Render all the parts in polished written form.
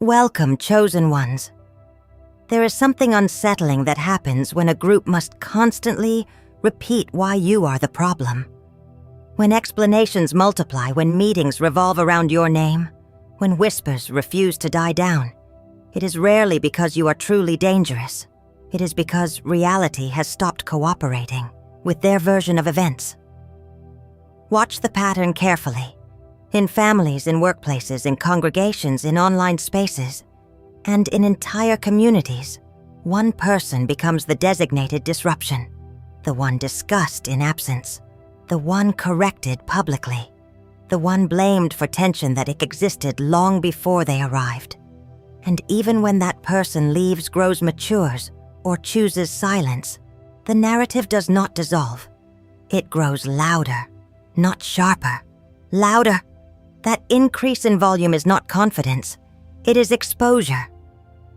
Welcome, chosen ones. There is something unsettling that happens when a group must constantly repeat why you are the problem. When explanations multiply, when meetings revolve around your name, when whispers refuse to die down, it is rarely because you are truly dangerous. It is because reality has stopped cooperating with their version of events. Watch the pattern carefully. In families, in workplaces, in congregations, in online spaces, and in entire communities, one person becomes the designated disruption, the one discussed in absence, the one corrected publicly, the one blamed for tension that existed long before they arrived. And even when that person leaves, grows, matures, or chooses silence, the narrative does not dissolve. It grows louder, not sharper. Louder. That increase in volume is not confidence, it is exposure.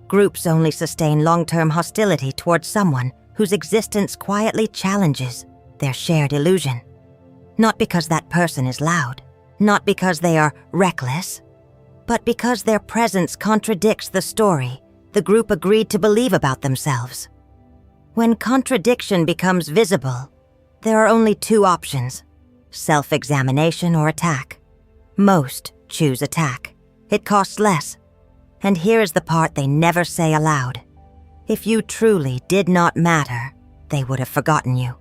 Groups only sustain long-term hostility towards someone whose existence quietly challenges their shared illusion. Not because that person is loud, not because they are reckless, but because their presence contradicts the story the group agreed to believe about themselves. When contradiction becomes visible, there are only two options: self-examination or attack. Most choose attack. It costs less. And here is the part they never say aloud. If you truly did not matter, they would have forgotten you.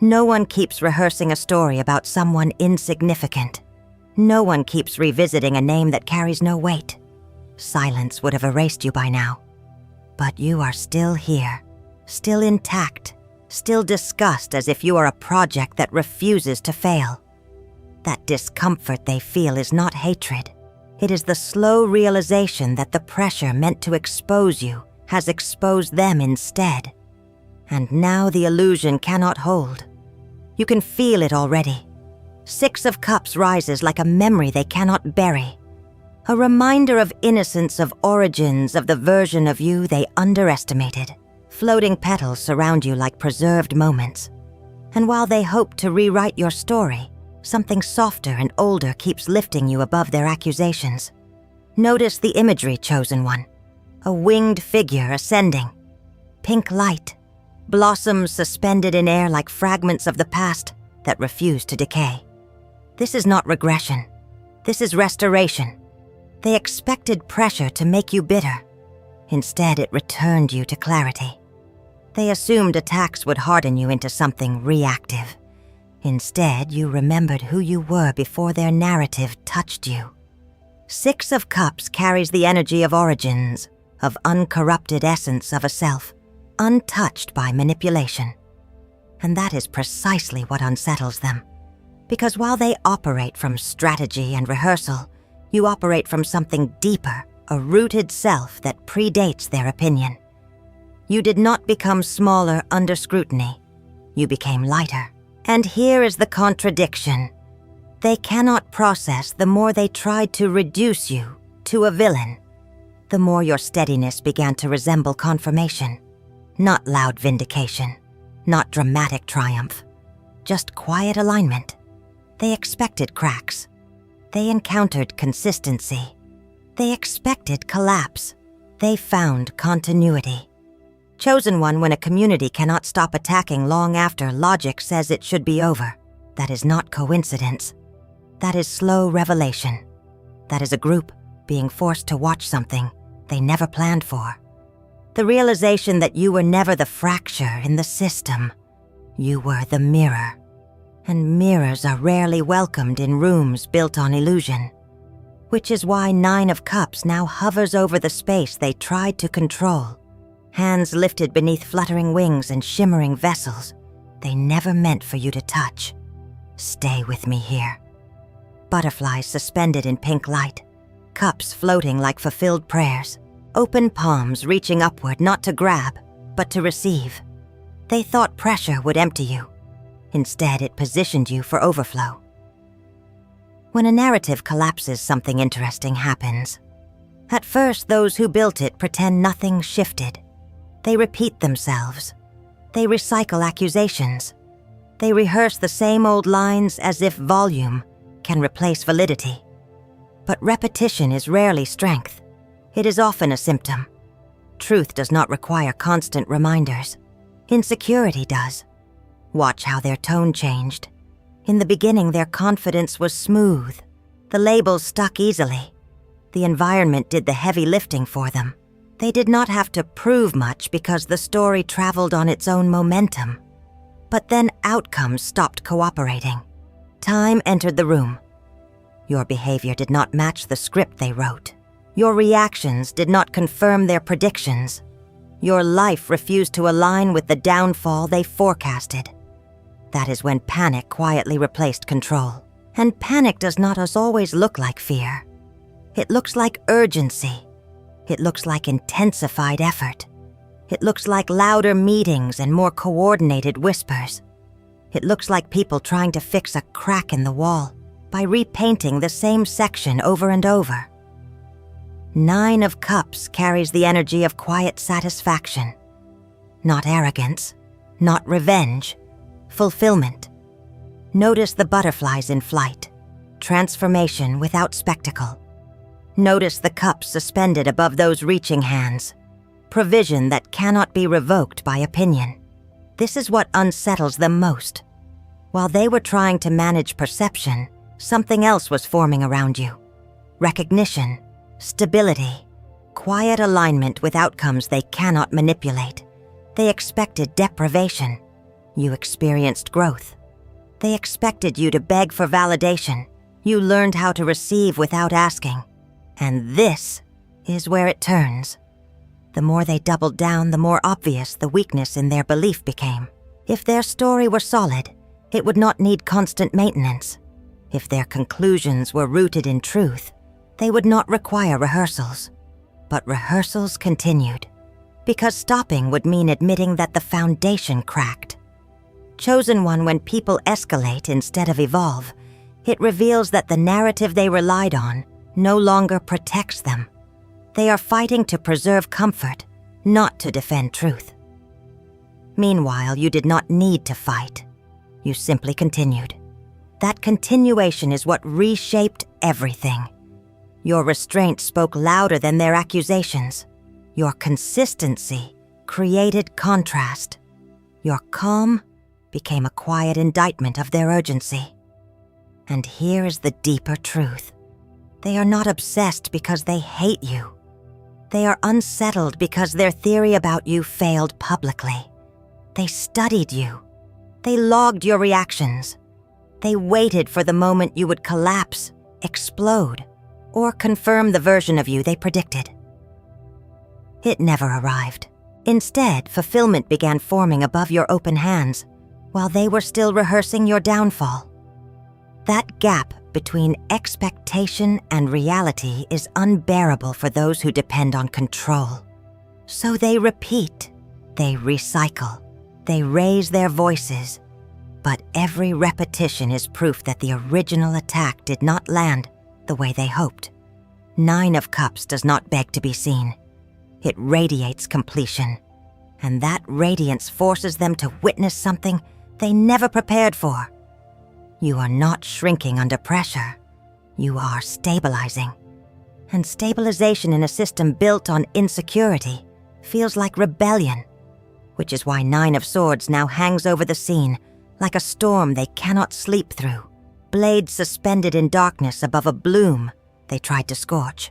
No one keeps rehearsing a story about someone insignificant. No one keeps revisiting a name that carries no weight. Silence would have erased you by now. But you are still here, still intact, still discussed as if you are a project that refuses to fail. That discomfort they feel is not hatred. It is the slow realization that the pressure meant to expose you has exposed them instead. And now the illusion cannot hold. You can feel it already. 6 of Cups rises like a memory they cannot bury. A reminder of innocence, of origins, of the version of you they underestimated. Floating petals surround you like preserved moments. And while they hope to rewrite your story, something softer and older keeps lifting you above their accusations. Notice the imagery, chosen one. A winged figure ascending. Pink light. Blossoms suspended in air like fragments of the past that refuse to decay. This is not regression. This is restoration. They expected pressure to make you bitter. Instead, it returned you to clarity. They assumed attacks would harden you into something reactive. Instead, you remembered who you were before their narrative touched you. 6 of Cups carries the energy of origins, of uncorrupted essence of a self, untouched by manipulation. And that is precisely what unsettles them. Because while they operate from strategy and rehearsal, you operate from something deeper, a rooted self that predates their opinion. You did not become smaller under scrutiny. You became lighter. And here is the contradiction. They cannot process the more they tried to reduce you to a villain. The more your steadiness began to resemble confirmation. Not loud vindication, not dramatic triumph, just quiet alignment. They expected cracks. They encountered consistency. They expected collapse. They found continuity. Chosen one, when a community cannot stop attacking long after logic says it should be over. That is not coincidence. That is slow revelation. That is a group being forced to watch something they never planned for. The realization that you were never the fracture in the system. You were the mirror. And mirrors are rarely welcomed in rooms built on illusion. Which is why 9 of Cups now hovers over the space they tried to control. Hands lifted beneath fluttering wings and shimmering vessels they never meant for you to touch. Stay with me here. Butterflies suspended in pink light, cups floating like fulfilled prayers, open palms reaching upward not to grab, but to receive. They thought pressure would empty you. Instead, it positioned you for overflow. When a narrative collapses, something interesting happens. At first, those who built it pretend nothing shifted. They repeat themselves. They recycle accusations. They rehearse the same old lines as if volume can replace validity. But repetition is rarely strength. It is often a symptom. Truth does not require constant reminders. Insecurity does. Watch how their tone changed. In the beginning, their confidence was smooth. The labels stuck easily. The environment did the heavy lifting for them. They did not have to prove much because the story traveled on its own momentum. But then outcomes stopped cooperating. Time entered the room. Your behavior did not match the script they wrote. Your reactions did not confirm their predictions. Your life refused to align with the downfall they forecasted. That is when panic quietly replaced control. And panic does not always look like fear. It looks like urgency. It looks like intensified effort. It looks like louder meetings and more coordinated whispers. It looks like people trying to fix a crack in the wall by repainting the same section over and over. 9 of Cups carries the energy of quiet satisfaction. Not arrogance, not revenge, fulfillment. Notice the butterflies in flight, transformation without spectacle. Notice the cups suspended above those reaching hands, provision that cannot be revoked by opinion. This is what unsettles them most. While they were trying to manage perception, something else was forming around you. Recognition, stability, quiet alignment with outcomes they cannot manipulate. They expected deprivation. You experienced growth. They expected you to beg for validation. You learned how to receive without asking. And this is where it turns. The more they doubled down, the more obvious the weakness in their belief became. If their story were solid, it would not need constant maintenance. If their conclusions were rooted in truth, they would not require rehearsals. But rehearsals continued, because stopping would mean admitting that the foundation cracked. Chosen one, when people escalate instead of evolve, it reveals that the narrative they relied on no longer protects them. They are fighting to preserve comfort, not to defend truth. Meanwhile, you did not need to fight. You simply continued. That continuation is what reshaped everything. Your restraint spoke louder than their accusations. Your consistency created contrast. Your calm became a quiet indictment of their urgency. And here is the deeper truth. They are not obsessed because they hate you. They are unsettled because their theory about you failed publicly. They studied you. They logged your reactions. They waited for the moment you would collapse, explode, or confirm the version of you they predicted. It never arrived. Instead, fulfillment began forming above your open hands, while they were still rehearsing your downfall. That gap between expectation and reality is unbearable for those who depend on control. So they repeat, they recycle, they raise their voices, but every repetition is proof that the original attack did not land the way they hoped. 9 of Cups does not beg to be seen. It radiates completion, and that radiance forces them to witness something they never prepared for. You are not shrinking under pressure. You are stabilizing. And stabilization in a system built on insecurity feels like rebellion, which is why 9 of Swords now hangs over the scene like a storm they cannot sleep through, blades suspended in darkness above a bloom they tried to scorch.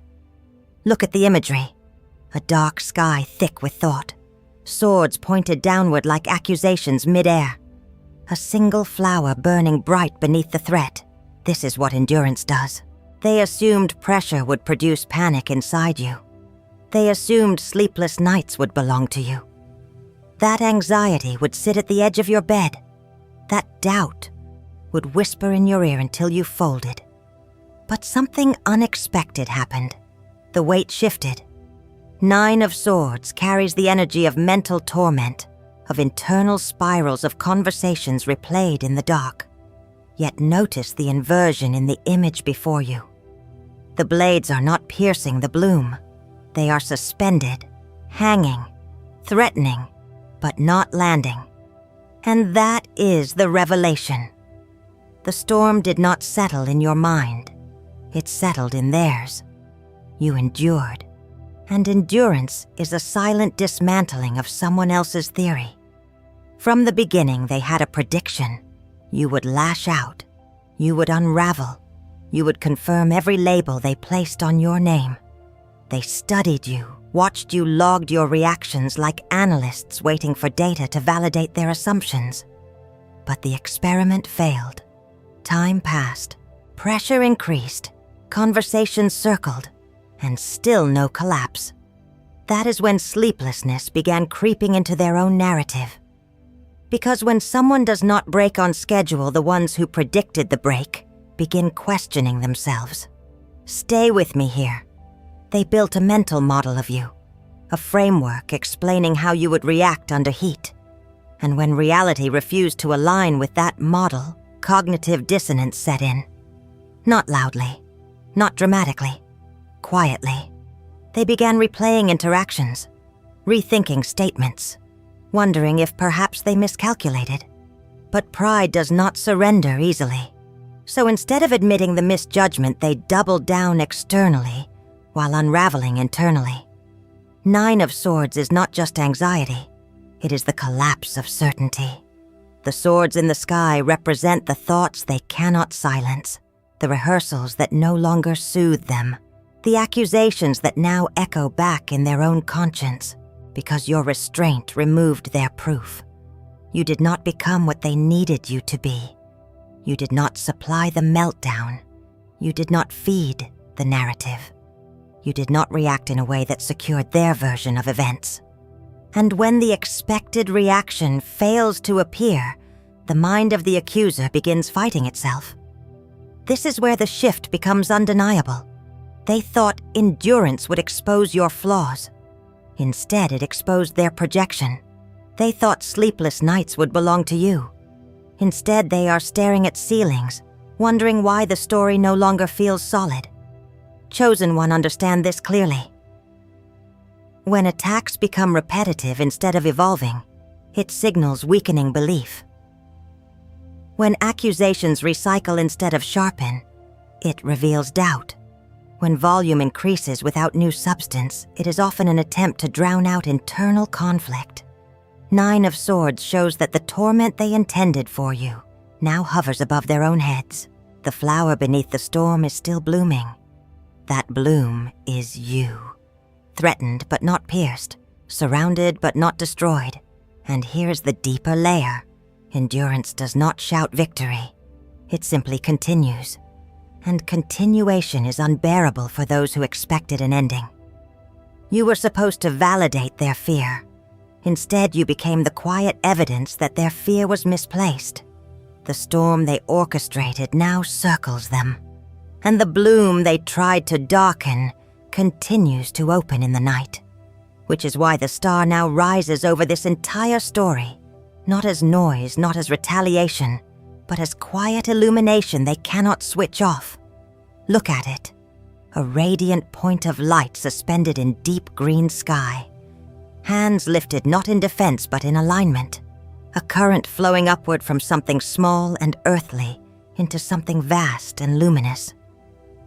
Look at the imagery. A dark sky thick with thought. Swords pointed downward like accusations mid-air. A single flower burning bright beneath the threat. This is what endurance does. They assumed pressure would produce panic inside you. They assumed sleepless nights would belong to you. That anxiety would sit at the edge of your bed. That doubt would whisper in your ear until you folded. But something unexpected happened. The weight shifted. 9 of Swords carries the energy of mental torment, of internal spirals of conversations replayed in the dark. Yet notice the inversion in the image before you. The blades are not piercing the bloom. They are suspended, hanging, threatening, but not landing. And that is the revelation. The storm did not settle in your mind. It settled in theirs. You endured. And endurance is a silent dismantling of someone else's theory. From the beginning, they had a prediction. You would lash out. You would unravel. You would confirm every label they placed on your name. They studied you, watched you, logged your reactions like analysts waiting for data to validate their assumptions. But the experiment failed. Time passed. Pressure increased. Conversations circled. And still no collapse. That is when sleeplessness began creeping into their own narrative. Because when someone does not break on schedule, the ones who predicted the break begin questioning themselves. Stay with me here. They built a mental model of you, a framework explaining how you would react under heat. And when reality refused to align with that model, cognitive dissonance set in. Not loudly, not dramatically. Quietly, they began replaying interactions, rethinking statements, wondering if perhaps they miscalculated. But pride does not surrender easily. So instead of admitting the misjudgment, they doubled down externally while unraveling internally. 9 of Swords is not just anxiety. It is the collapse of certainty. The swords in the sky represent the thoughts they cannot silence, the rehearsals that no longer soothe them. The accusations that now echo back in their own conscience, because your restraint removed their proof. You did not become what they needed you to be. You did not supply the meltdown. You did not feed the narrative. You did not react in a way that secured their version of events. And when the expected reaction fails to appear, the mind of the accuser begins fighting itself. This is where the shift becomes undeniable. They thought endurance would expose your flaws. Instead, it exposed their projection. They thought sleepless nights would belong to you. Instead, they are staring at ceilings, wondering why the story no longer feels solid. Chosen One understand this clearly. When attacks become repetitive instead of evolving, it signals weakening belief. When accusations recycle instead of sharpen, it reveals doubt. When volume increases without new substance, it is often an attempt to drown out internal conflict. 9 of Swords shows that the torment they intended for you now hovers above their own heads. The flower beneath the storm is still blooming. That bloom is you. Threatened but not pierced, surrounded but not destroyed. And here's the deeper layer. Endurance does not shout victory. It simply continues. And continuation is unbearable for those who expected an ending. You were supposed to validate their fear. Instead, you became the quiet evidence that their fear was misplaced. The storm they orchestrated now circles them, and the bloom they tried to darken continues to open in the night, which is why the star now rises over this entire story, not as noise, not as retaliation, but as quiet illumination they cannot switch off. Look at it, a radiant point of light suspended in deep green sky. Hands lifted not in defense but in alignment. A current flowing upward from something small and earthly into something vast and luminous.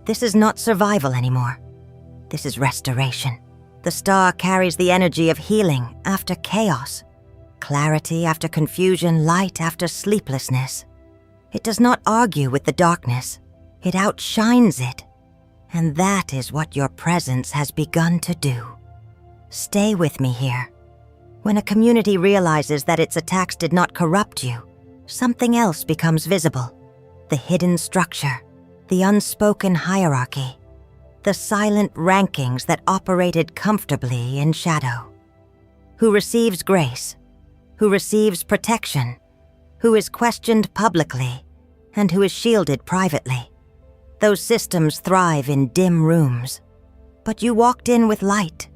This is not survival anymore. This is restoration. The star carries the energy of healing after chaos, clarity after confusion, light after sleeplessness. It does not argue with the darkness. It outshines it. And that is what your presence has begun to do. Stay with me here. When a community realizes that its attacks did not corrupt you, something else becomes visible. The hidden structure, the unspoken hierarchy, the silent rankings that operated comfortably in shadow. Who receives grace? Who receives protection? Who is questioned publicly? And who is shielded privately? Those systems thrive in dim rooms. But you walked in with light.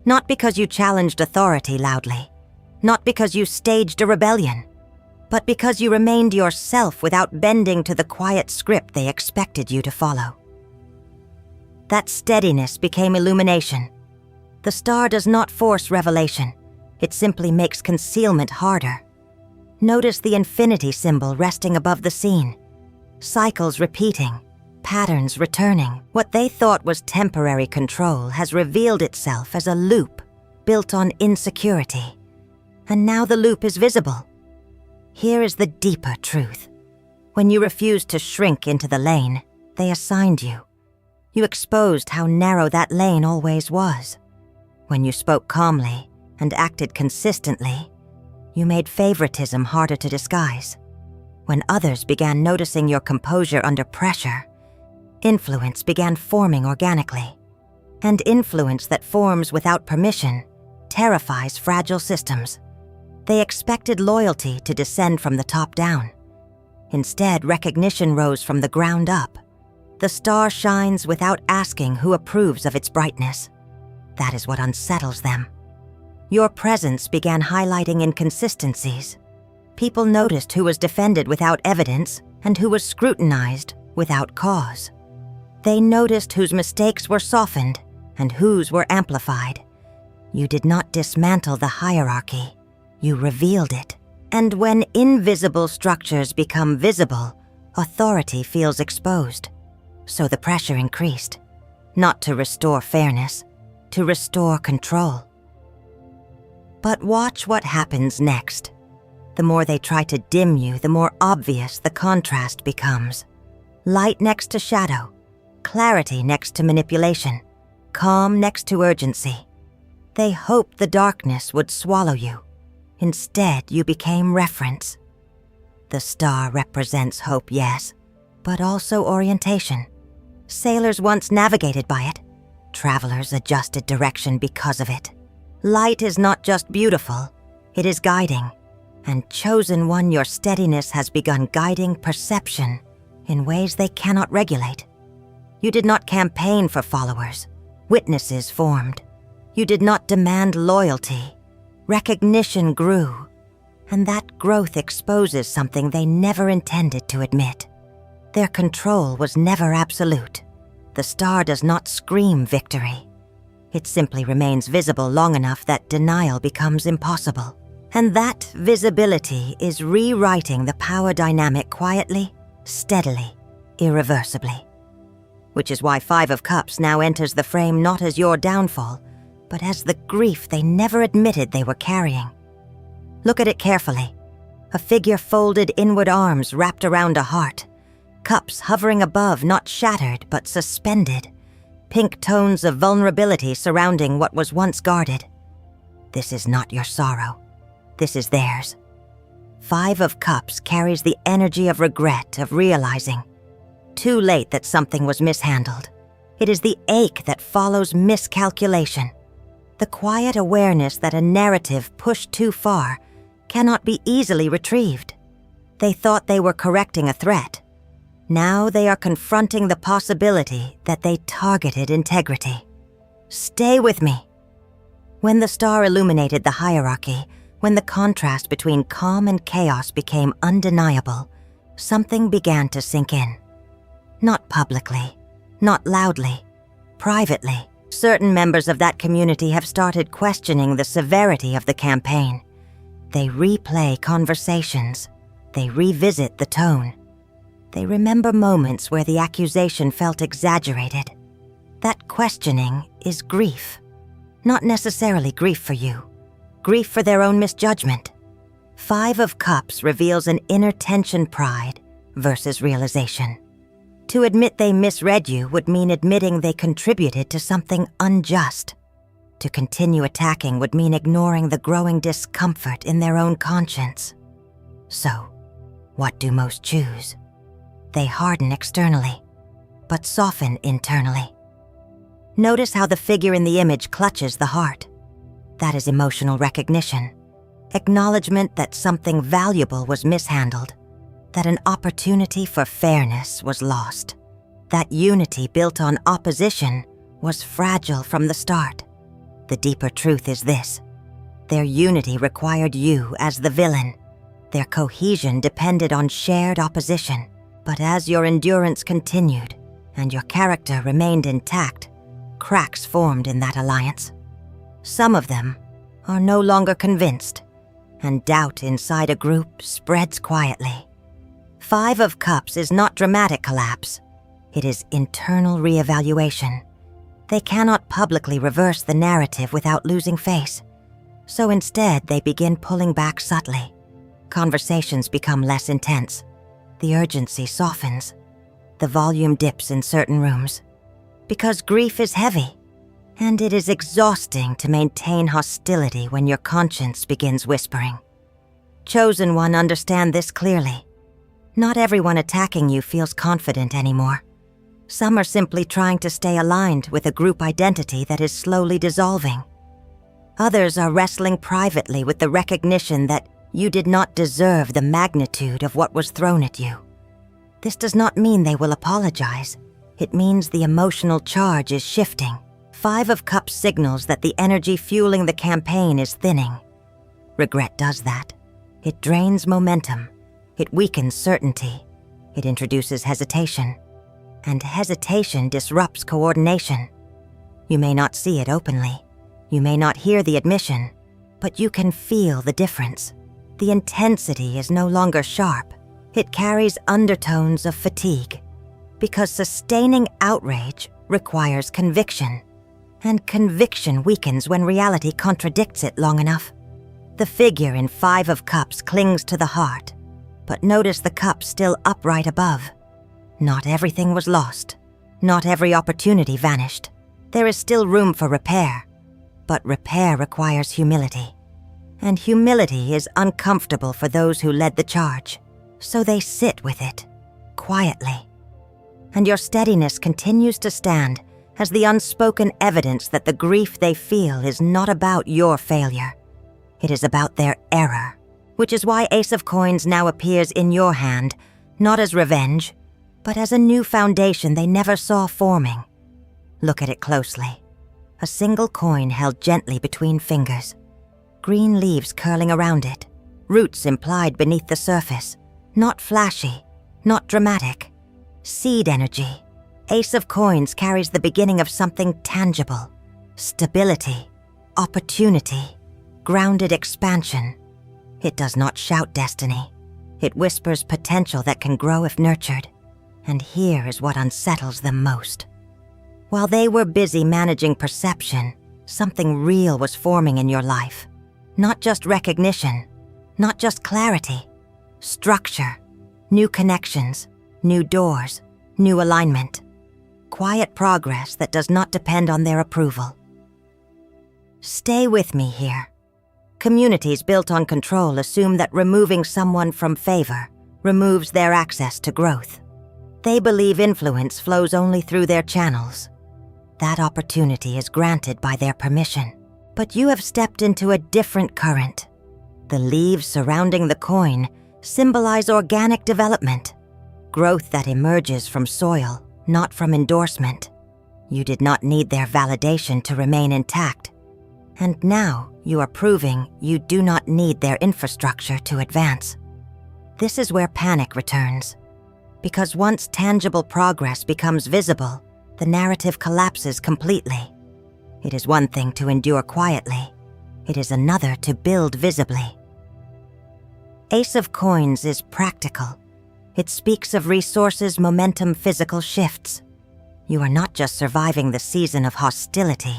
Not because you challenged authority loudly. Not because you staged a rebellion. But because you remained yourself without bending to the quiet script they expected you to follow. That steadiness became illumination. The star does not force revelation. It simply makes concealment harder. Notice the infinity symbol resting above the scene. Cycles repeating. patterns returning. What they thought was temporary control has revealed itself as a loop built on insecurity. And now the loop is visible. Here is the deeper truth. When you refused to shrink into the lane they assigned you, you exposed how narrow that lane always was. When you spoke calmly and acted consistently, you made favoritism harder to disguise. When others began noticing your composure under pressure, influence began forming organically. And influence that forms without permission terrifies fragile systems. They expected loyalty to descend from the top down. Instead, recognition rose from the ground up. The star shines without asking who approves of its brightness. That is what unsettles them. Your presence began highlighting inconsistencies. People noticed who was defended without evidence and who was scrutinized without cause. They noticed whose mistakes were softened and whose were amplified. You did not dismantle the hierarchy, you revealed it. And when invisible structures become visible, authority feels exposed. So the pressure increased, not to restore fairness, to restore control. But watch what happens next. The more they try to dim you, the more obvious the contrast becomes. Light next to shadow, clarity next to manipulation, calm next to urgency. They hoped the darkness would swallow you. Instead, you became reference. The star represents hope, yes, but also orientation. Sailors once navigated by it. Travelers adjusted direction because of it. Light is not just beautiful, it is guiding. And chosen one, your steadiness has begun guiding perception in ways they cannot regulate. You did not campaign for followers. Witnesses formed. You did not demand loyalty. Recognition grew. And that growth exposes something they never intended to admit. Their control was never absolute. The star does not scream victory. It simply remains visible long enough that denial becomes impossible. And that visibility is rewriting the power dynamic quietly, steadily, irreversibly. Which is why Five of Cups now enters the frame not as your downfall, but as the grief they never admitted they were carrying. Look at it carefully. A figure folded inward arms wrapped around a heart. Cups hovering above, not shattered, but suspended. Pink tones of vulnerability surrounding what was once guarded. This is not your sorrow. This is theirs. Five of Cups carries the energy of regret, of realizing. Too late that something was mishandled. It is the ache that follows miscalculation. The quiet awareness that a narrative pushed too far cannot be easily retrieved. They thought they were correcting a threat. Now they are confronting the possibility that they targeted integrity. Stay with me. When the star illuminated the hierarchy, when the contrast between calm and chaos became undeniable, something began to sink in. Not publicly, not loudly, privately. Certain members of that community have started questioning the severity of the campaign. They replay conversations. They revisit the tone. They remember moments where the accusation felt exaggerated. That questioning is grief. Not necessarily grief for you. Grief for their own misjudgment. Five of Cups reveals an inner tension, pride versus realization. To admit they misread you would mean admitting they contributed to something unjust. To continue attacking would mean ignoring the growing discomfort in their own conscience. So, what do most choose? They harden externally, but soften internally. Notice how the figure in the image clutches the heart. That is emotional recognition. Acknowledgement that something valuable was mishandled, that an opportunity for fairness was lost. That unity built on opposition was fragile from the start. The deeper truth is this: their unity required you as the villain. Their cohesion depended on shared opposition. But as your endurance continued and your character remained intact, cracks formed in that alliance. Some of them are no longer convinced, and doubt inside a group spreads quietly. Five of Cups is not dramatic collapse. It is internal reevaluation. They cannot publicly reverse the narrative without losing face. So instead, they begin pulling back subtly. Conversations become less intense. The urgency softens. The volume dips in certain rooms. Because grief is heavy, and it is exhausting to maintain hostility when your conscience begins whispering. Chosen One, understand this clearly. Not everyone attacking you feels confident anymore. Some are simply trying to stay aligned with a group identity that is slowly dissolving. Others are wrestling privately with the recognition that you did not deserve the magnitude of what was thrown at you. This does not mean they will apologize. It means the emotional charge is shifting. 5 of Cups signals that the energy fueling the campaign is thinning. Regret does that. It drains momentum. It weakens certainty. It introduces hesitation. And hesitation disrupts coordination. You may not see it openly. You may not hear the admission, but you can feel the difference. The intensity is no longer sharp. It carries undertones of fatigue. Because sustaining outrage requires conviction. And conviction weakens when reality contradicts it long enough. The figure in 5 of Cups clings to the heart, but notice the cup still upright above. Not everything was lost. Not every opportunity vanished. There is still room for repair, but repair requires humility. And humility is uncomfortable for those who led the charge, so they sit with it, quietly. And your steadiness continues to stand as the unspoken evidence that the grief they feel is not about your failure. It is about their error, which is why Ace of Coins now appears in your hand, not as revenge, but as a new foundation they never saw forming. Look at it closely. A single coin held gently between fingers. Green leaves curling around it, roots implied beneath the surface. Not flashy, not dramatic. Seed energy. Ace of Coins carries the beginning of something tangible. Stability, opportunity, grounded expansion. It does not shout destiny. It whispers potential that can grow if nurtured. And here is what unsettles them most. While they were busy managing perception, something real was forming in your life. Not just recognition, not just clarity, structure, new connections, new doors, new alignment. Quiet progress that does not depend on their approval. Stay with me here. Communities built on control assume that removing someone from favor removes their access to growth. They believe influence flows only through their channels. That opportunity is granted by their permission. But you have stepped into a different current. The leaves surrounding the coin symbolize organic development, growth that emerges from soil, not from endorsement. You did not need their validation to remain intact. And now you are proving you do not need their infrastructure to advance. This is where panic returns. Because once tangible progress becomes visible, the narrative collapses completely. It is one thing to endure quietly. It is another to build visibly. Ace of Coins is practical. It speaks of resources, momentum, physical shifts. You are not just surviving the season of hostility.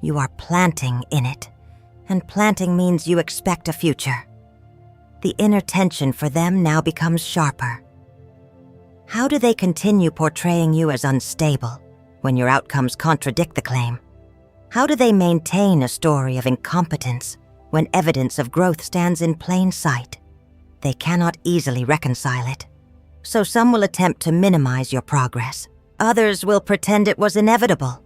You are planting in it. And planting means you expect a future. The inner tension for them now becomes sharper. How do they continue portraying you as unstable when your outcomes contradict the claim? How do they maintain a story of incompetence when evidence of growth stands in plain sight? They cannot easily reconcile it. So some will attempt to minimize your progress. Others will pretend it was inevitable.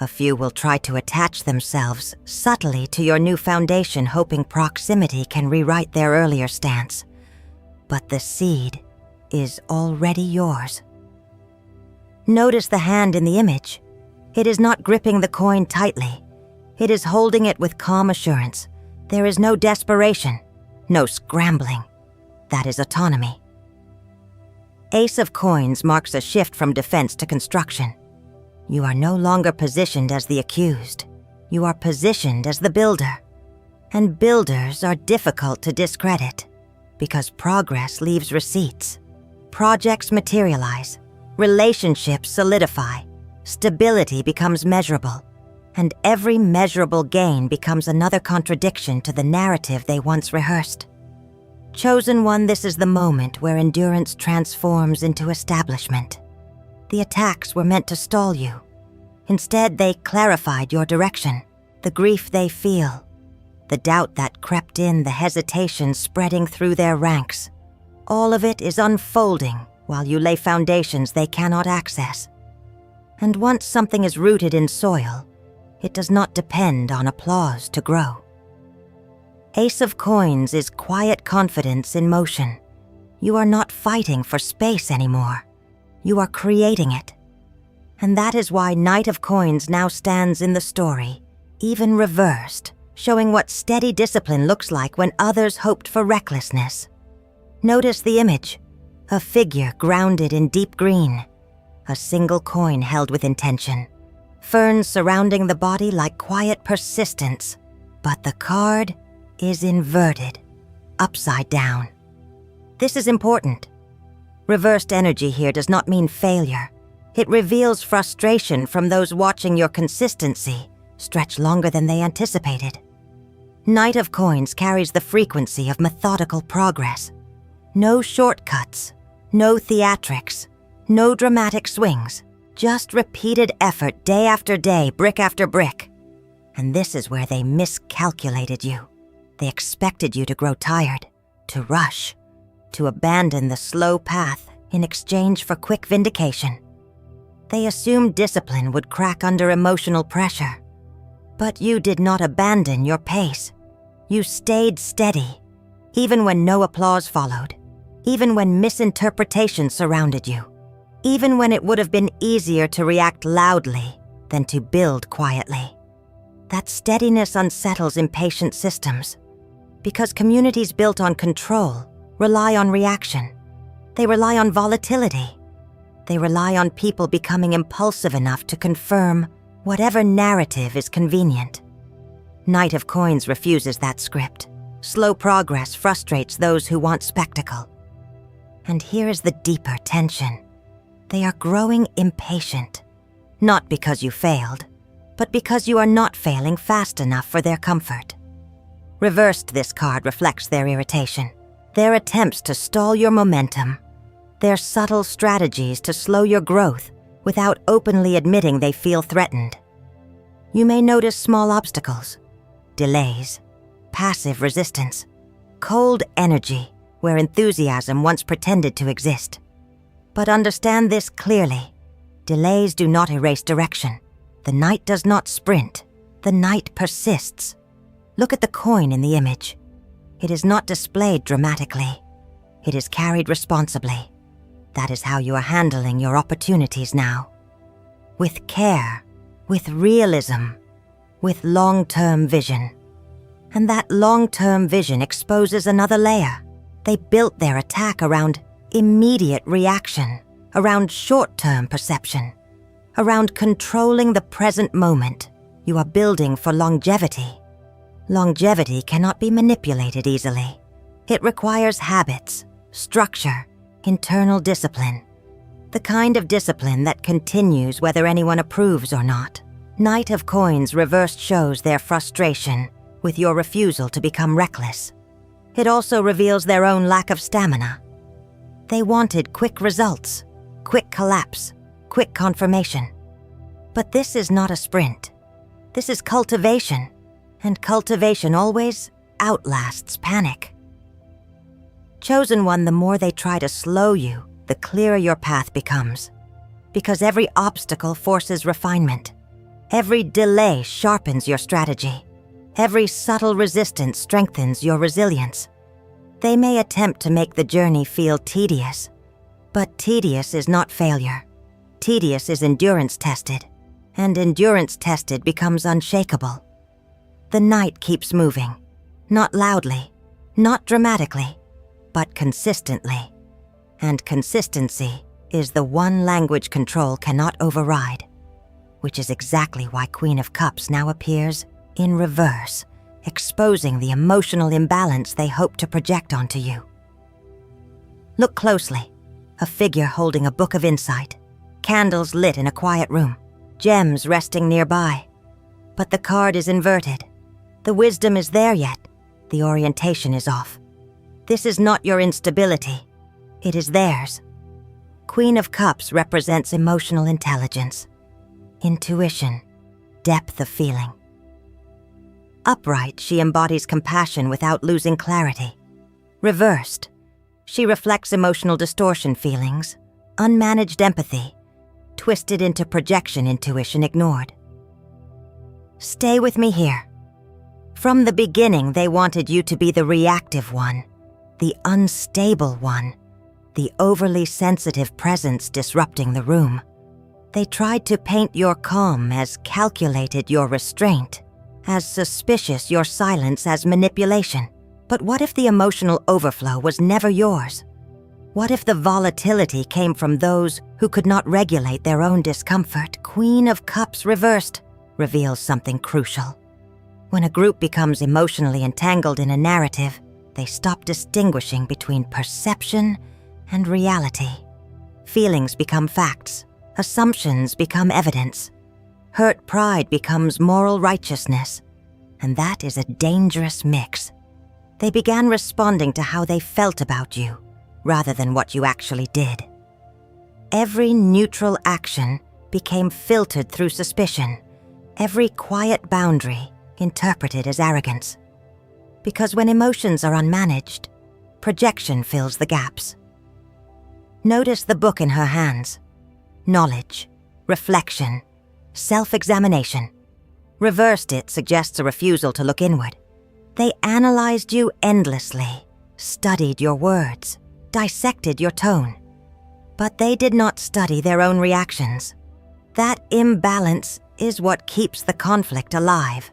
A few will try to attach themselves subtly to your new foundation, hoping proximity can rewrite their earlier stance. But the seed is already yours. Notice the hand in the image. It is not gripping the coin tightly. It is holding it with calm assurance. There is no desperation, no scrambling. That is autonomy. Ace of Coins marks a shift from defense to construction. You are no longer positioned as the accused. You are positioned as the builder. And builders are difficult to discredit because progress leaves receipts. Projects materialize. Relationships solidify, stability becomes measurable, and every measurable gain becomes another contradiction to the narrative they once rehearsed. Chosen one, this is the moment where endurance transforms into establishment. The attacks were meant to stall you. Instead, they clarified your direction, the grief they feel, the doubt that crept in, the hesitation spreading through their ranks. All of it is unfolding while you lay foundations they cannot access. And once something is rooted in soil, it does not depend on applause to grow. Ace of Coins is quiet confidence in motion. You are not fighting for space anymore. You are creating it. And that is why Knight of Coins now stands in the story, even reversed, showing what steady discipline looks like when others hoped for recklessness. Notice the image, a figure grounded in deep green, a single coin held with intention, ferns surrounding the body like quiet persistence, but the card is inverted, upside down. This is important. Reversed energy here does not mean failure. It reveals frustration from those watching your consistency stretch longer than they anticipated. Knight of Coins carries the frequency of methodical progress. No shortcuts, no theatrics, no dramatic swings, just repeated effort day after day, brick after brick. And this is where they miscalculated you. They expected you to grow tired, to rush, to abandon the slow path in exchange for quick vindication. They assumed discipline would crack under emotional pressure. But you did not abandon your pace. You stayed steady, even when no applause followed, even when misinterpretation surrounded you, even when it would have been easier to react loudly than to build quietly. That steadiness unsettles impatient systems, because communities built on control rely on reaction. They rely on volatility. They rely on people becoming impulsive enough to confirm whatever narrative is convenient. Knight of Coins refuses that script. Slow progress frustrates those who want spectacle. And here is the deeper tension. They are growing impatient, not because you failed, but because you are not failing fast enough for their comfort. Reversed, this card reflects their irritation, their attempts to stall your momentum, their subtle strategies to slow your growth without openly admitting they feel threatened. You may notice small obstacles, delays, passive resistance, cold energy where enthusiasm once pretended to exist. But understand this clearly. Delays do not erase direction. The knight does not sprint. The knight persists. Look at the coin in the image. It is not displayed dramatically. It is carried responsibly. That is how you are handling your opportunities now. With care, with realism, with long-term vision. And that long-term vision exposes another layer. They built their attack around immediate reaction, around short-term perception, around controlling the present moment. You are building for longevity. Longevity cannot be manipulated easily. It requires habits, structure, internal discipline. The kind of discipline that continues whether anyone approves or not. Knight of Coins reversed shows their frustration with your refusal to become reckless. It also reveals their own lack of stamina. They wanted quick results, quick collapse, quick confirmation. But this is not a sprint. This is cultivation, and cultivation always outlasts panic. Chosen one, the more they try to slow you, the clearer your path becomes. Because every obstacle forces refinement. Every delay sharpens your strategy. Every subtle resistance strengthens your resilience. They may attempt to make the journey feel tedious, but tedious is not failure. Tedious is endurance tested, and endurance tested becomes unshakable. The knight keeps moving, not loudly, not dramatically, but consistently. And consistency is the one language control cannot override, which is exactly why Queen of Cups now appears in reverse, exposing the emotional imbalance they hope to project onto you. Look closely, a figure holding a book of insight, candles lit in a quiet room, gems resting nearby. But the card is inverted. The wisdom is there yet. The orientation is off. This is not your instability. It is theirs. Queen of Cups represents emotional intelligence, intuition, depth of feeling. Upright, she embodies compassion without losing clarity. Reversed, she reflects emotional distortion feelings, unmanaged empathy, twisted into projection intuition ignored. Stay with me here. From the beginning, they wanted you to be the reactive one, the unstable one, the overly sensitive presence disrupting the room. They tried to paint your calm as calculated your restraint, as suspicious your silence as manipulation. But what if the emotional overflow was never yours? What if the volatility came from those who could not regulate their own discomfort? Queen of Cups reversed reveals something crucial. When a group becomes emotionally entangled in a narrative, they stop distinguishing between perception and reality. Feelings become facts. Assumptions become evidence. Hurt pride becomes moral righteousness. And that is a dangerous mix. They began responding to how they felt about you, rather than what you actually did. Every neutral action became filtered through suspicion. Every quiet boundary interpreted as arrogance. Because when emotions are unmanaged, projection fills the gaps. Notice the book in her hands. Knowledge, reflection, self-examination. Reversed, it suggests a refusal to look inward. They analyzed you endlessly, studied your words, dissected your tone. But they did not study their own reactions. That imbalance is what keeps the conflict alive.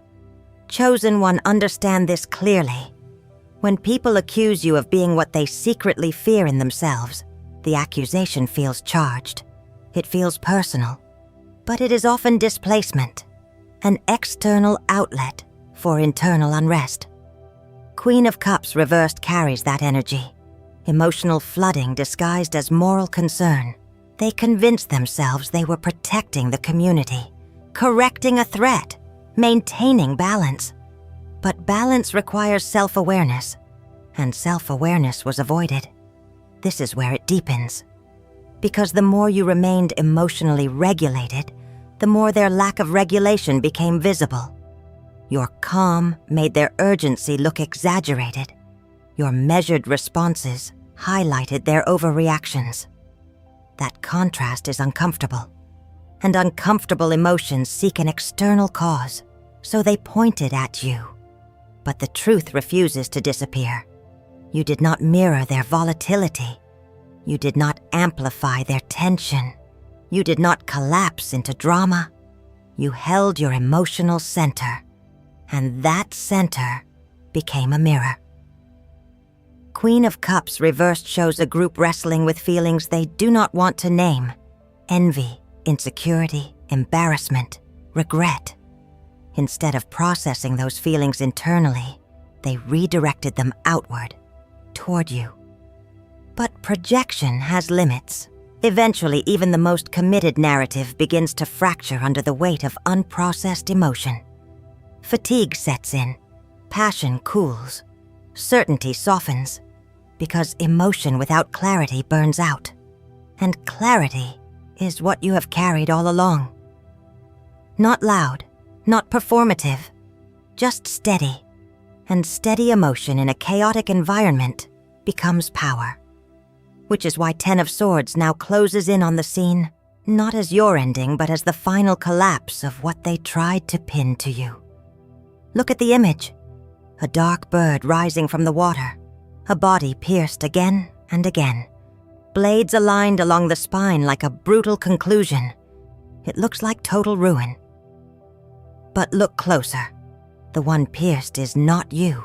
Chosen One, understand this clearly. When people accuse you of being what they secretly fear in themselves, the accusation feels charged. It feels personal. But it is often displacement, an external outlet for internal unrest. Queen of Cups reversed carries that energy. Emotional flooding disguised as moral concern. They convinced themselves they were protecting the community, correcting a threat, maintaining balance. But balance requires self-awareness, and self-awareness was avoided. This is where it deepens. Because the more you remained emotionally regulated, the more their lack of regulation became visible. Your calm made their urgency look exaggerated. Your measured responses highlighted their overreactions. That contrast is uncomfortable, and uncomfortable emotions seek an external cause, so they pointed at you. But the truth refuses to disappear. You did not mirror their volatility. You did not amplify their tension. You did not collapse into drama. You held your emotional center, and that center became a mirror. Queen of Cups reversed shows a group wrestling with feelings they do not want to name: envy, insecurity, embarrassment, regret. Instead of processing those feelings internally, they redirected them outward, toward you. But projection has limits. Eventually, even the most committed narrative begins to fracture under the weight of unprocessed emotion. Fatigue sets in, passion cools, certainty softens, because emotion without clarity burns out. And clarity is what you have carried all along. Not loud, not performative, just steady. And steady emotion in a chaotic environment becomes power. Which is why Ten of Swords now closes in on the scene, not as your ending, but as the final collapse of what they tried to pin to you. Look at the image. A dark bird rising from the water, a body pierced again and again, blades aligned along the spine like a brutal conclusion. It looks like total ruin. But look closer. The one pierced is not you.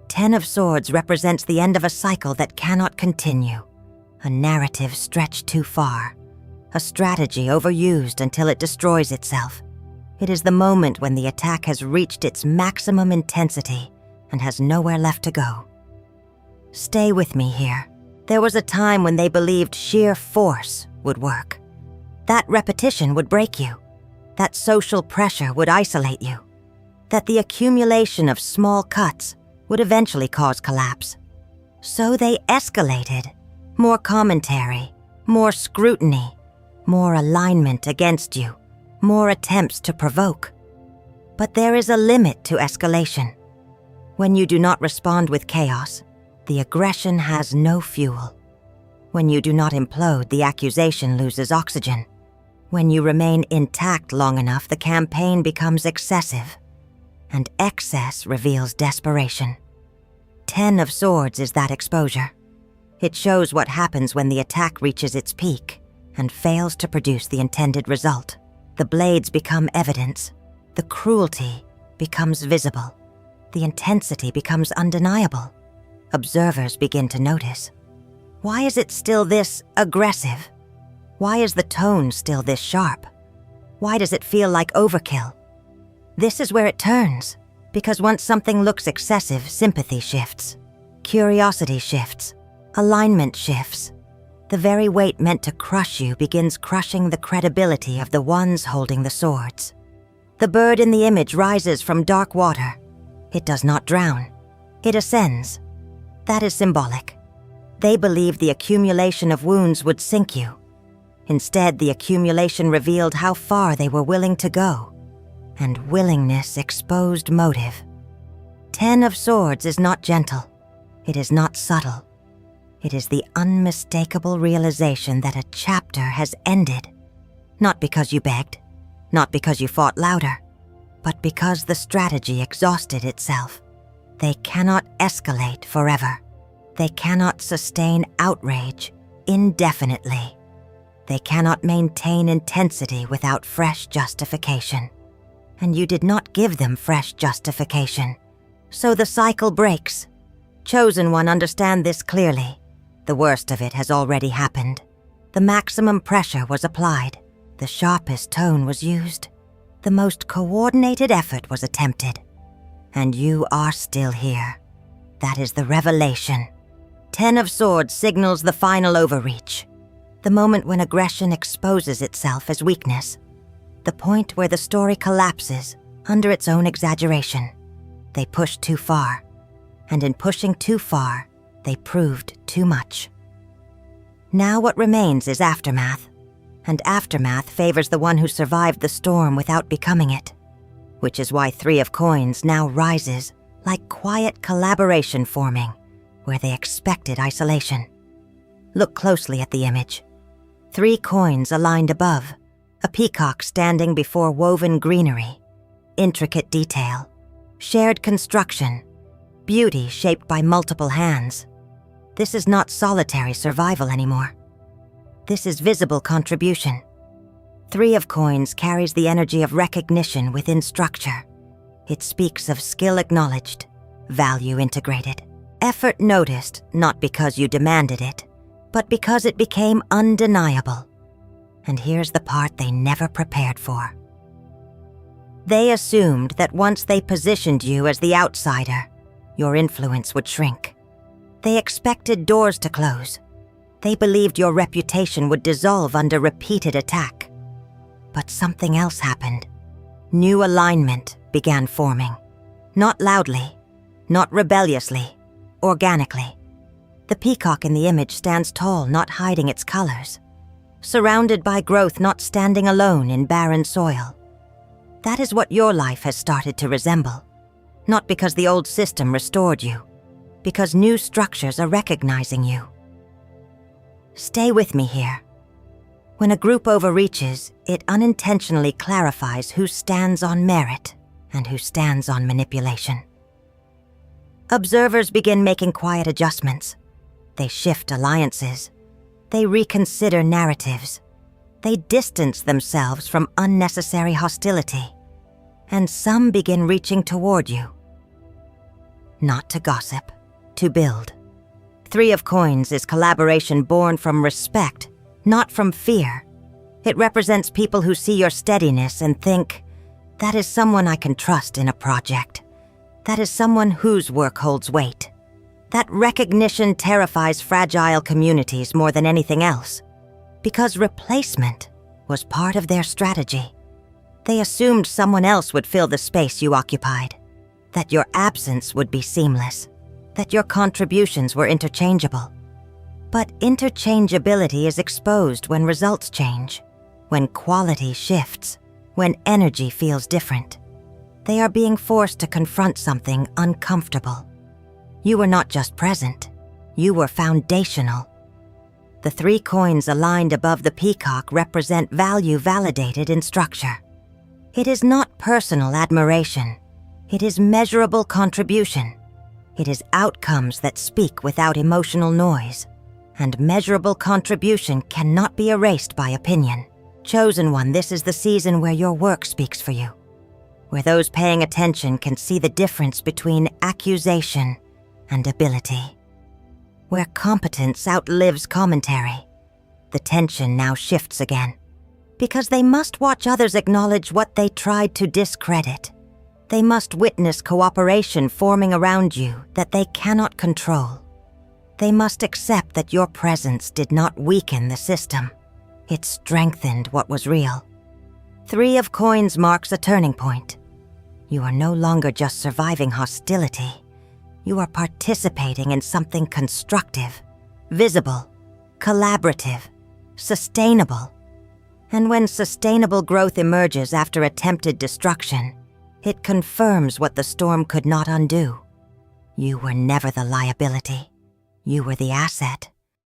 Ten of Swords represents the end of a cycle that cannot continue, a narrative stretched too far, a strategy overused until it destroys itself. It is the moment when the attack has reached its maximum intensity and has nowhere left to go. Stay with me here. There was a time when they believed sheer force would work. That repetition would break you. That social pressure would isolate you. That the accumulation of small cuts would eventually cause collapse. So they escalated. More commentary, more scrutiny, more alignment against you, more attempts to provoke. But there is a limit to escalation. When you do not respond with chaos, the aggression has no fuel. When you do not implode, the accusation loses oxygen. When you remain intact long enough, the campaign becomes excessive. And excess reveals desperation. 10 of Swords is that exposure. It shows what happens when the attack reaches its peak and fails to produce the intended result. The blades become evidence. The cruelty becomes visible. The intensity becomes undeniable. Observers begin to notice. Why is it still this aggressive? Why is the tone still this sharp? Why does it feel like overkill? This is where it turns, because once something looks excessive, sympathy shifts. Curiosity shifts. Alignment shifts. The very weight meant to crush you begins crushing the credibility of the ones holding the swords. The bird in the image rises from dark water. It does not drown. It ascends. That is symbolic. They believed the accumulation of wounds would sink you. Instead, the accumulation revealed how far they were willing to go. And willingness exposed motive. 10 of Swords is not gentle. It is not subtle. It is the unmistakable realization that a chapter has ended. Not because you begged, not because you fought louder, but because the strategy exhausted itself. They cannot escalate forever. They cannot sustain outrage indefinitely. They cannot maintain intensity without fresh justification. And you did not give them fresh justification. So the cycle breaks. Chosen One, understand this clearly. The worst of it has already happened. The maximum pressure was applied. The sharpest tone was used. The most coordinated effort was attempted. And you are still here. That is the revelation. 10 of Swords signals the final overreach. The moment when aggression exposes itself as weakness. The point where the story collapses under its own exaggeration. They pushed too far. And in pushing too far, they proved too much. Now what remains is aftermath. And aftermath favors the one who survived the storm without becoming it. Which is why 3 of Coins now rises like quiet collaboration forming where they expected isolation. Look closely at the image. 3 coins aligned above, a peacock standing before woven greenery, intricate detail, shared construction, beauty shaped by multiple hands. This is not solitary survival anymore. This is visible contribution. 3 of Coins carries the energy of recognition within structure. It speaks of skill acknowledged, value integrated, effort noticed not because you demanded it, but because it became undeniable. And here's the part they never prepared for. They assumed that once they positioned you as the outsider, your influence would shrink. They expected doors to close. They believed your reputation would dissolve under repeated attack. But something else happened. New alignment began forming. Not loudly, not rebelliously, organically. The peacock in the image stands tall, not hiding its colors. Surrounded by growth, not standing alone in barren soil. That is what your life has started to resemble. Not because the old system restored you, because new structures are recognizing you. Stay with me here. When a group overreaches, it unintentionally clarifies who stands on merit and who stands on manipulation. Observers begin making quiet adjustments. They shift alliances. They reconsider narratives. They distance themselves from unnecessary hostility. And some begin reaching toward you. Not to gossip, to build. 3 of Coins is collaboration born from respect, not from fear. It represents people who see your steadiness and think, that is someone I can trust in a project. That is someone whose work holds weight. That recognition terrifies fragile communities more than anything else, because replacement was part of their strategy. They assumed someone else would fill the space you occupied, that your absence would be seamless, that your contributions were interchangeable. But interchangeability is exposed when results change, when quality shifts, when energy feels different. They are being forced to confront something uncomfortable. You were not just present, you were foundational. The 3 coins aligned above the peacock represent value validated in structure. It is not personal admiration. It is measurable contribution. It is outcomes that speak without emotional noise. And measurable contribution cannot be erased by opinion. Chosen one, this is the season where your work speaks for you, where those paying attention can see the difference between accusation and ability, where competence outlives commentary. The tension now shifts again, because they must watch others acknowledge what they tried to discredit. They must witness cooperation forming around you that they cannot control. They must accept that your presence did not weaken the system. It strengthened what was real. 3 of coins marks a turning point. You are no longer just surviving hostility. You are participating in something constructive, visible, collaborative, sustainable. And when sustainable growth emerges after attempted destruction, it confirms what the storm could not undo. You were never the liability. You were the asset.